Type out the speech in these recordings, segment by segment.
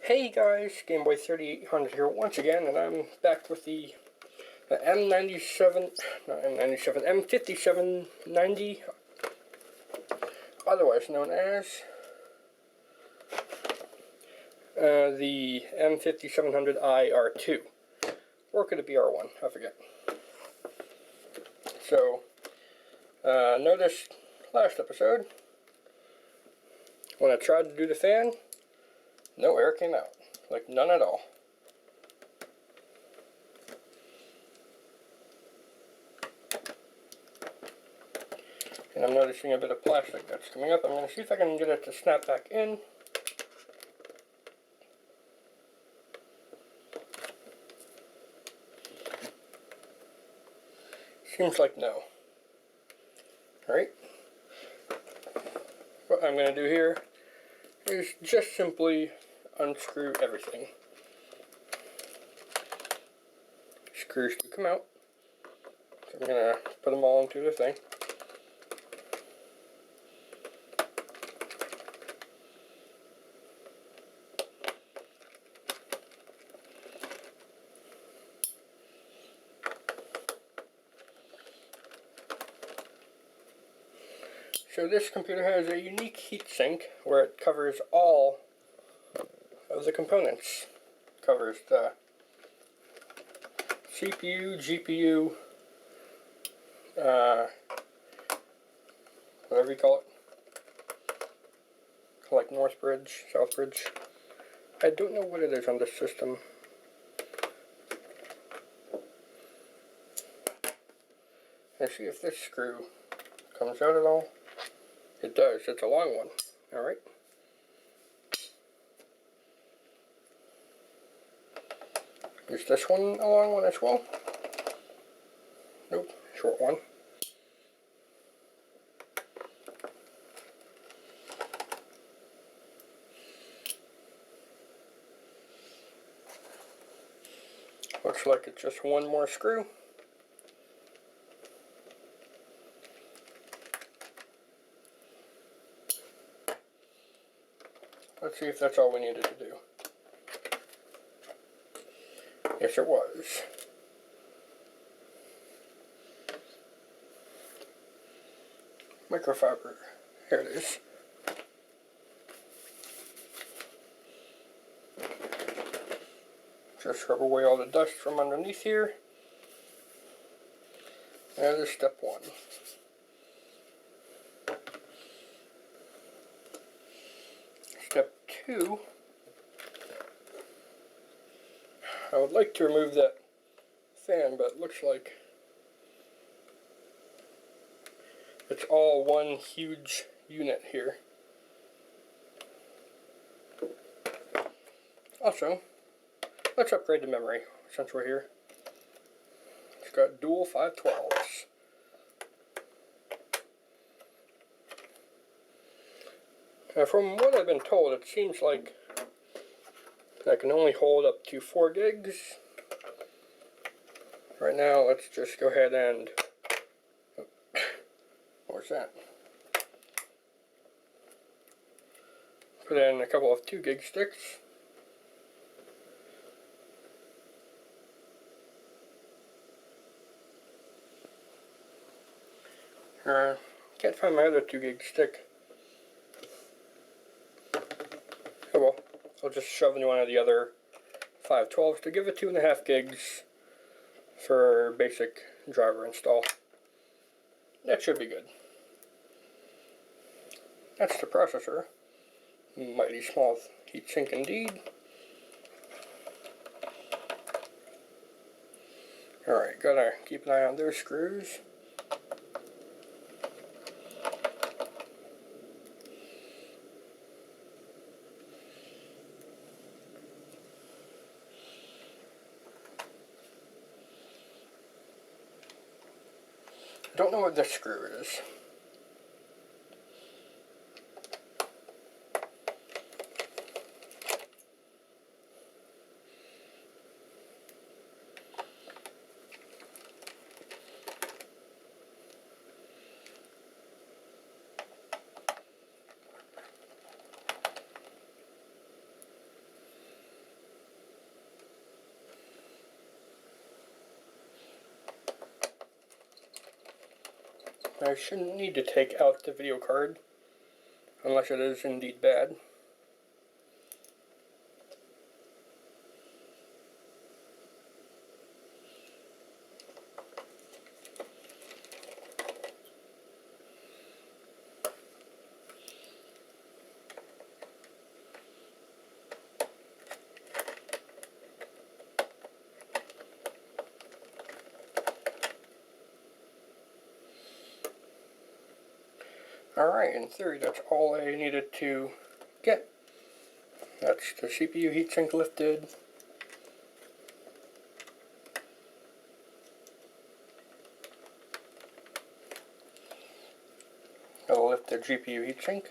Hey guys, Gameboy 3800 here once again, and I'm back with the M5790, otherwise known as the M5700i R2, or could it be R1? I forget. So, noticed last episode when I tried to do the fan, no air came out, like none at all. And I'm noticing a bit of plastic that's coming up. I'm going to see if I can get it to snap back in. Seems like no. Alright. What I'm going to do here is just simply unscrew everything. Screws do come out. So I'm going to put them all into the thing. So this computer has a unique heatsink where it covers all of the components. It covers the CPU, GPU, whatever you call it, like Northbridge, Southbridge. I don't know what it is on this system. Let's see if this screw comes out at all. It does. It's a long one. Alright. Is this one a long one as well? Nope. Short one. Looks like it's just one more screw. Let's see if that's all we needed to do. Yes, it was. Microfiber. Here it is. Just rub away all the dust from underneath here. And that is step one. Step two, I would like to remove that fan, but it looks like it's all one huge unit here. Also, let's upgrade the memory since we're here. It's got dual 512s. Now, from what I've been told, it seems like I can only hold up to 4 gigs. Right now, let's just go ahead and... What's that? Put in a couple of 2 gig sticks. Can't find my other 2 gig stick. Oh well, I'll just shove in one of the other 512s to give it 2.5 gigs for basic driver install. That should be good. That's the processor. Mighty small heatsink indeed. Alright, gotta keep an eye on those screws. I don't know what this screw is. I shouldn't need to take out the video card unless it is indeed bad. Alright, in theory that's all I needed to get. That's the CPU heatsink lifted. I'll lift the GPU heatsink.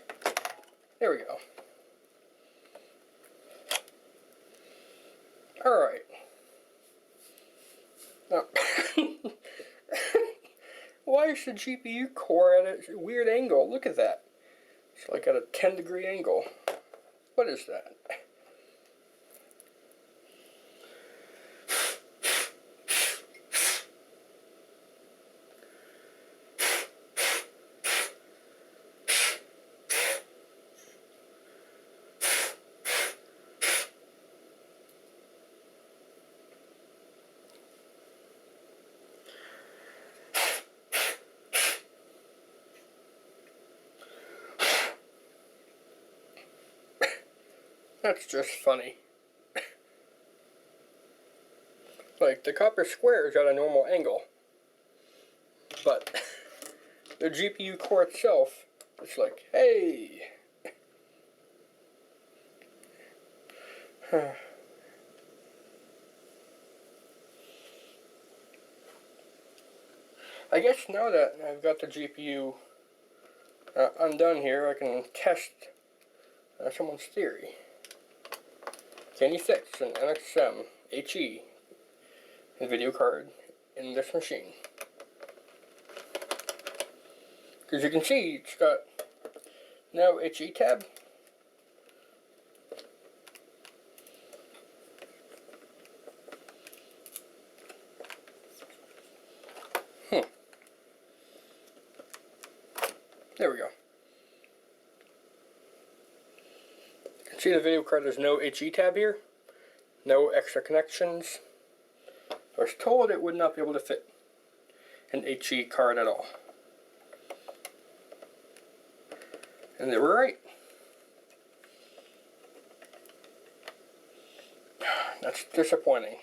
There we go. Alright. Now, why is the GPU core at a weird angle? Look at that. It's like at a 10-degree angle. What is that? That's just funny. Like, the copper square is at a normal angle, but the GPU core itself is like, hey! I guess now that I've got the GPU undone here, I can test someone's theory. Can you fix an NXM HE video card in this machine? Because you can see it's got no HE tab. There we go. You can see the video card, there's no HE tab here. No extra connections. I was told it would not be able to fit an HE card at all. And they were right. That's disappointing.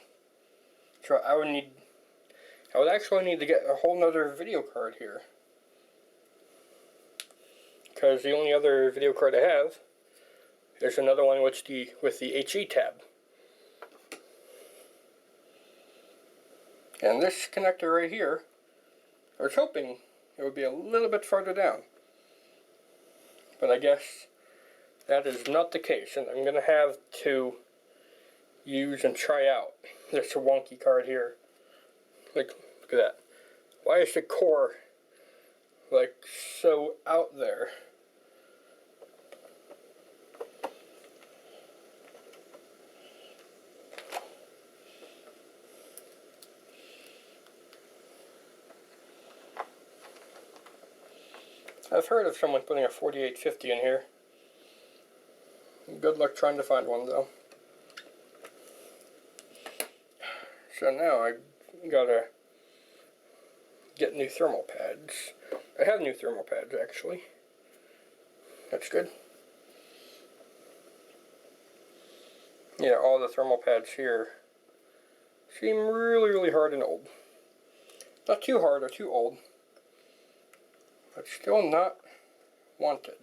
So I would actually need to get a whole nother video card here. Because the only other video card I have is another one with the HE tab. And this connector right here, I was hoping it would be a little bit farther down. But I guess that is not the case, and I'm going to have to use and try out this wonky card here. Like, look at that. Why is the core like so out there? I've heard of someone putting a 4850 in here. Good luck trying to find one though. So now I gotta get new thermal pads. I have new thermal pads actually. That's good. Yeah, all the thermal pads here seem really hard and old. Not too hard or too old, but still not wanted.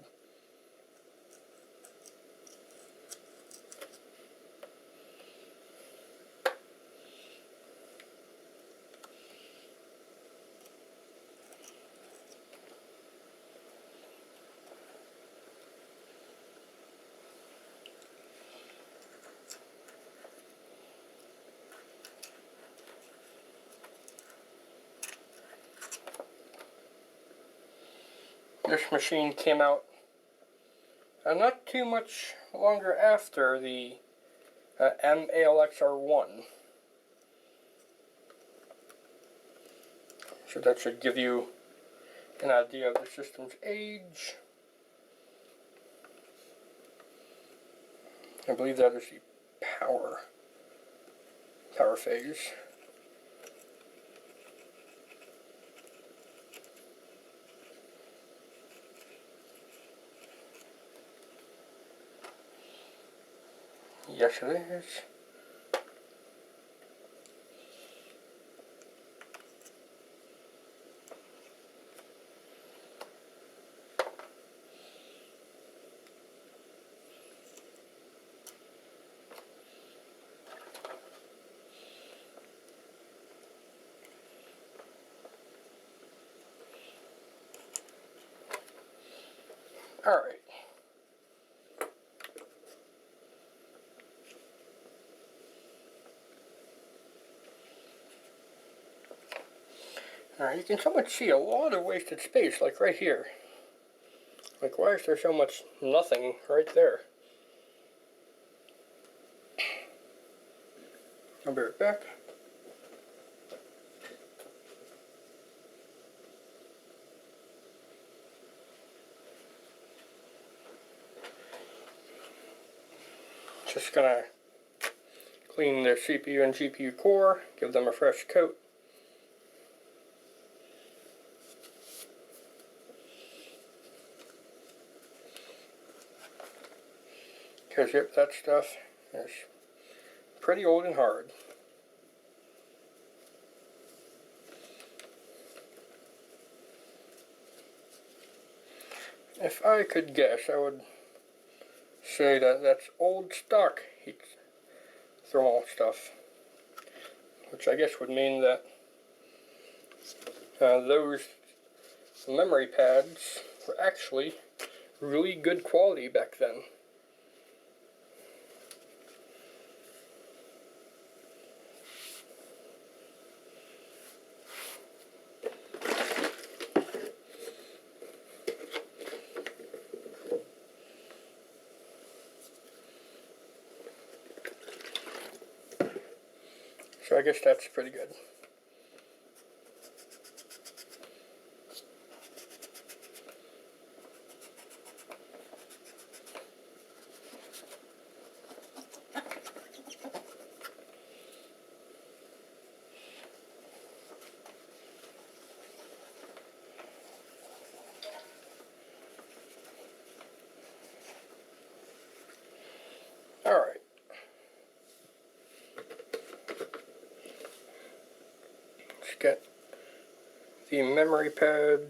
This machine came out not too much longer after the MALXR1. So that should give you an idea of the system's age. I believe that is the power phase. Yes, it is. All right. Alright, you can somewhat see a lot of wasted space, like right here. Like, why is there so much nothing right there? I'll be right back. Just gonna clean the CPU and GPU core, give them a fresh coat. Because, yep, that stuff is pretty old and hard. If I could guess, I would say that that's old stock heat thermal stuff. Which I guess would mean that those memory pads were actually really good quality back then. So I guess that's pretty good. Alright. Let's get the memory pad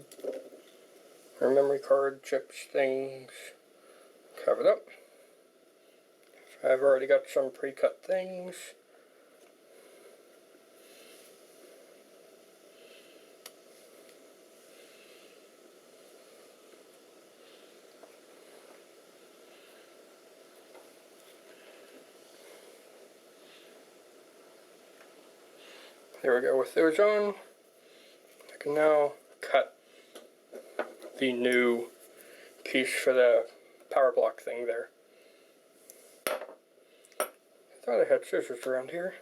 or memory card chips things covered up. I've already got some pre-cut things. There we go. With those on, I can now cut the new piece for the power block thing there. I thought I had scissors around here.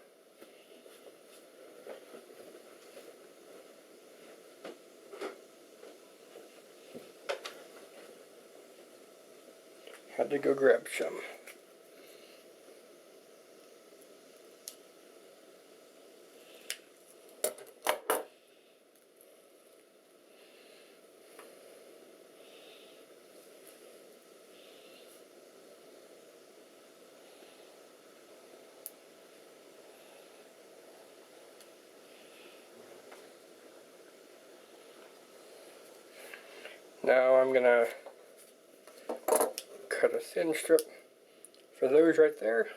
Had to go grab some. Now I'm gonna cut a thin strip for those right there.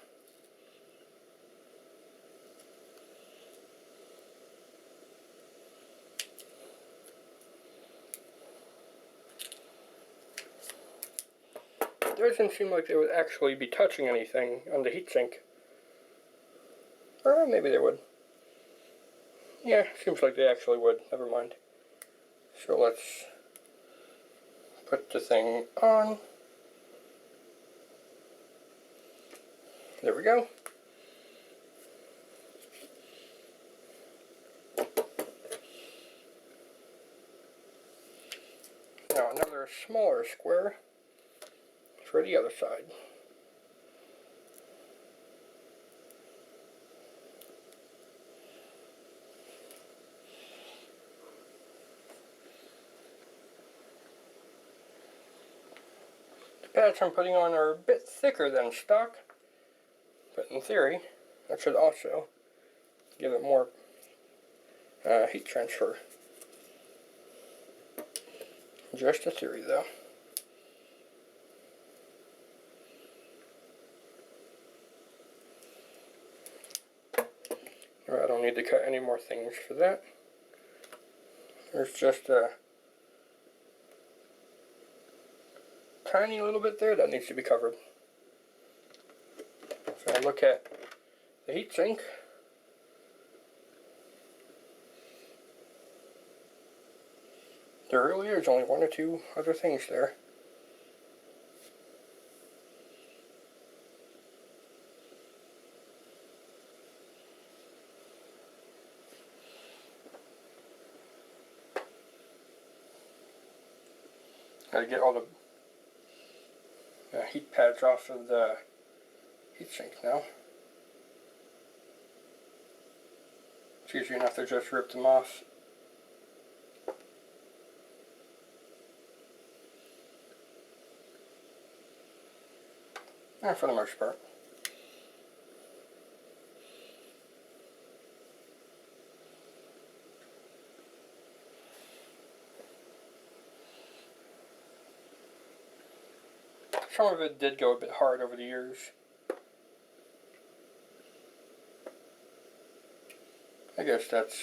It doesn't seem like they would actually be touching anything on the heatsink. Or maybe they would. Yeah, seems like they actually would. Never mind. So let's put the thing on. There we go. another smaller square for the other side. The pads I'm putting on are a bit thicker than stock, but in theory, that should also give it more heat transfer. Just a theory, though. I don't need to cut any more things for that. There's just a tiny little bit there that needs to be covered. So I'll look at the heatsink. There really is only one or two other things there. Gotta get all the heat pads off of the heatsink now. It's easy enough to just rip them off. For the most part. Some of it did go a bit hard over the years. I guess that's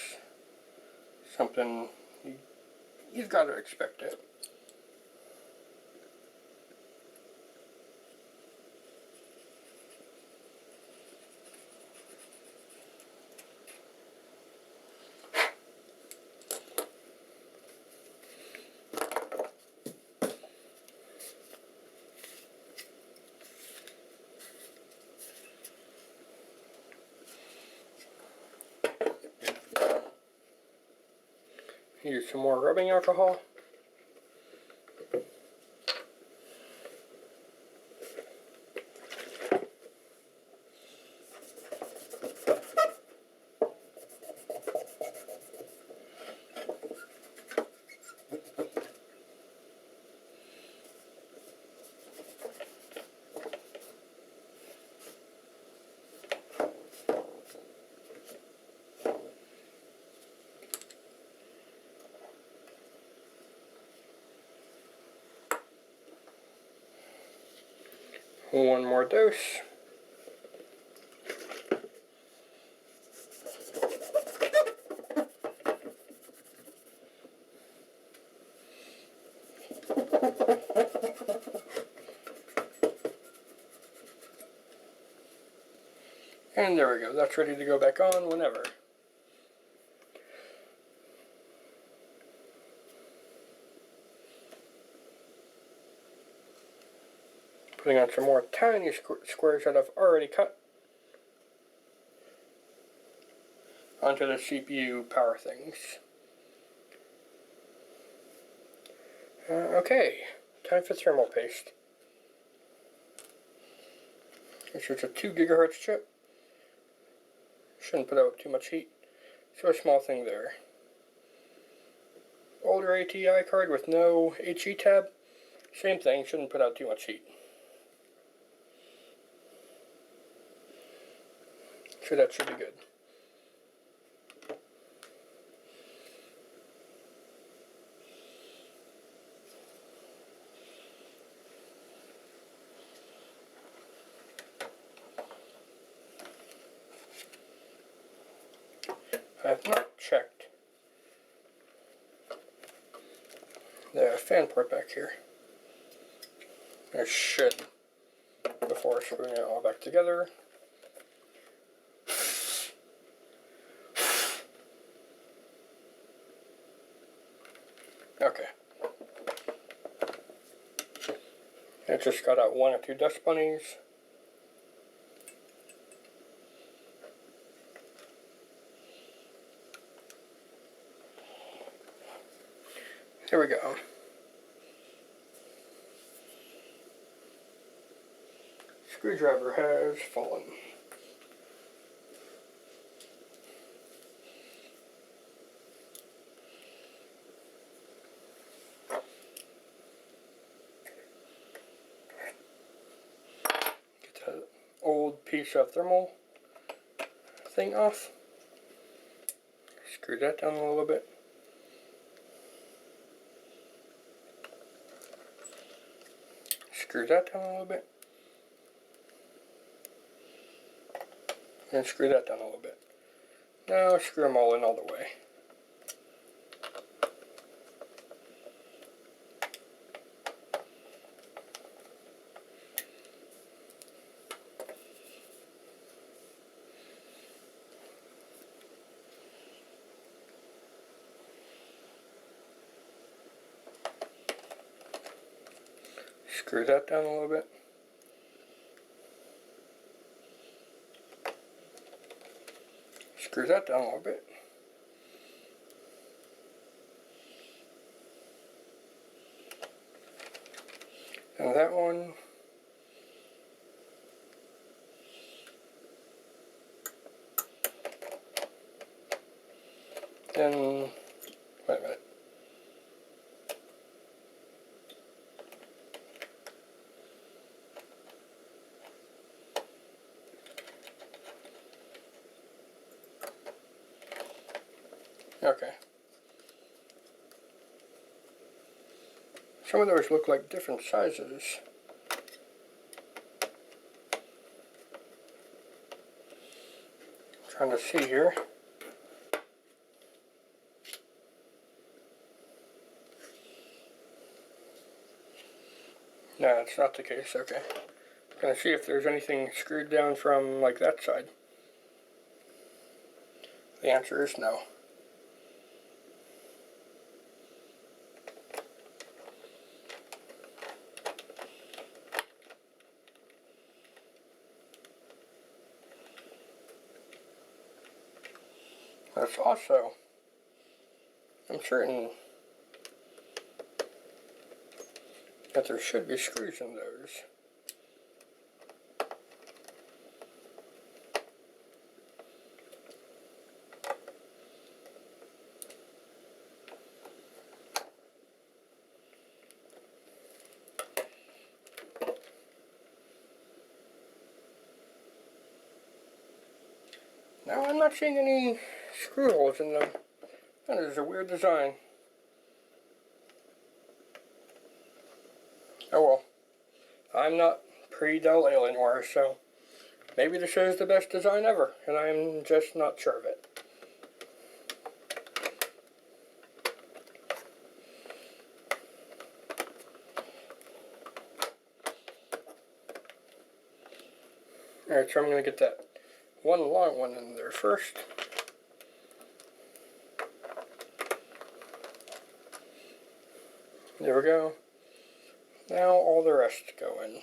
something you've got to expect it. Use some more rubbing alcohol. One more dose. And there we go. That's ready to go back on whenever. Putting on some more tiny squares that I've already cut onto the CPU power things. Okay, time for thermal paste. This is a 2 gigahertz chip. Shouldn't put out too much heat. So a small thing there. Older ATI card with no HE tab. Same thing, shouldn't put out too much heat. So that should be good. I have not checked the fan port back here. I should, before screwing it all back together. Okay. I just got out 1 or 2 dust bunnies. Here we go. screwdriver has fallen. Get that old piece of thermal thing off. Screw that down a little bit. Screw that down a little bit. And screw that down a little bit. Now screw them all in all the way. Screw that down a little bit. Screw that down a little bit. And that one. Then, wait a minute. Okay. Some of those look like different sizes. Trying to see here. No, it's not the case. Okay. Gonna see if there's anything screwed down from like that side. The answer is no. That's also, I'm certain that there should be screws in those. Now I'm not seeing any screw holes in them. That is a weird design. Oh well. I'm not pre-dell anymore, so maybe this is the best design ever, and I'm just not sure of it. Alright, so I'm going to get that one long one in there first. There we go. Now all the rest go in.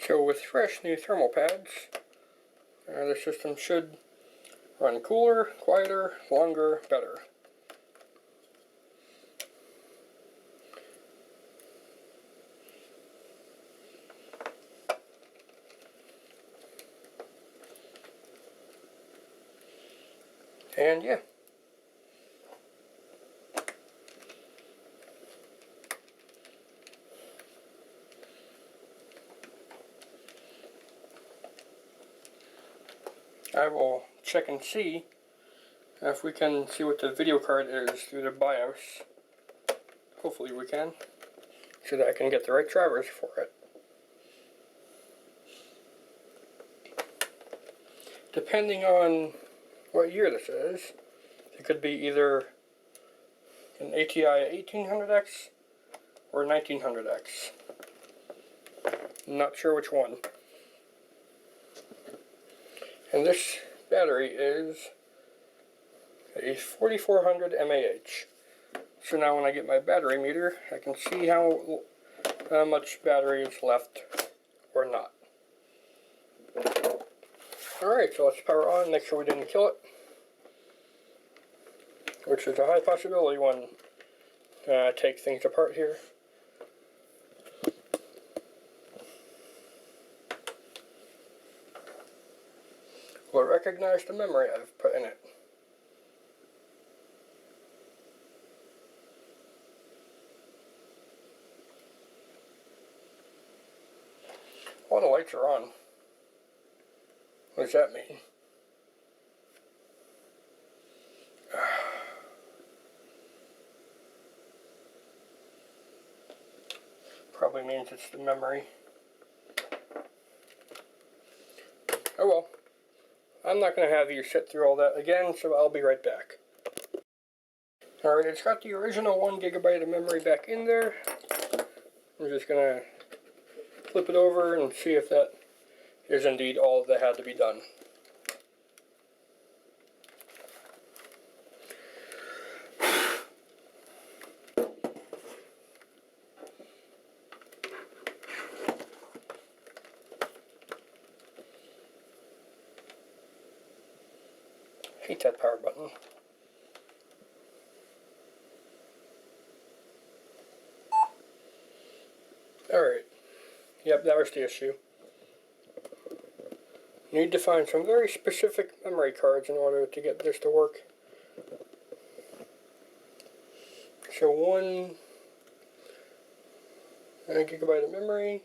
So with fresh new thermal pads, the system should run cooler, quieter, longer, better. And yeah. I will check and see if we can see what the video card is through the BIOS. Hopefully we can, so that I can get the right drivers for it. Depending on what year this is, it could be either an ATI 1800X or 1900X. Not sure which one. And this battery is a 4400 mAh. So now when I get my battery meter, I can see how much battery is left or not. Alright, so let's power on, make sure we didn't kill it. which is a high possibility when I take things apart here. Will it recognize the memory I've put in it? All the lights are on. What does that mean? Probably means it's the memory. Oh well. I'm not going to have you sit through all that again, so I'll be right back. Alright, it's got the original 1 GB of memory back in there. I'm just going to flip it over and see if that is indeed all that had to be done. Hate that power button. Alright. Yep, that was the issue. You need to find some very specific memory cards in order to get this to work. So 1 GB of memory.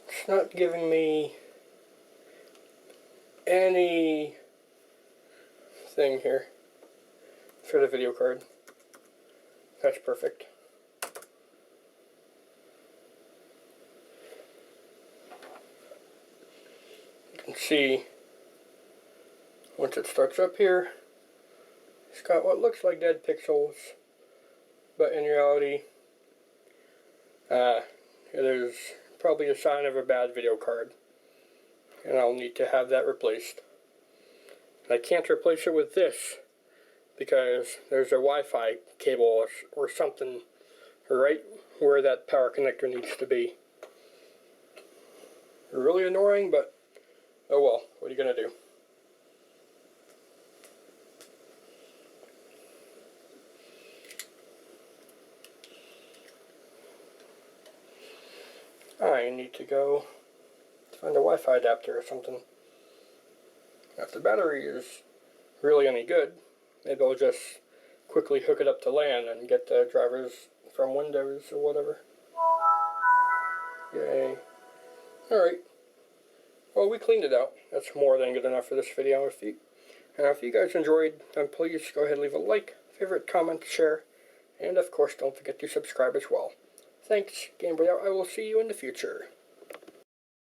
It's not giving me any thing here for the video card. That's perfect. You can see once it starts up here, it's got what looks like dead pixels, but in reality it is probably a sign of a bad video card, and I'll need to have that replaced. I can't replace it with this because there's a Wi-Fi cable or something right where that power connector needs to be. Really annoying, but oh well, what are you gonna do? I need to go find a Wi-Fi adapter or something. If the battery is really any good, maybe I'll just quickly hook it up to LAN and get the drivers from Windows or whatever. Yay. Alright. Well, we cleaned it out. That's more than good enough for this video. If you guys enjoyed, then please go ahead and leave a like, favorite, comment, share, and of course don't forget to subscribe as well. Thanks, Game Boy out. I will see you in the future.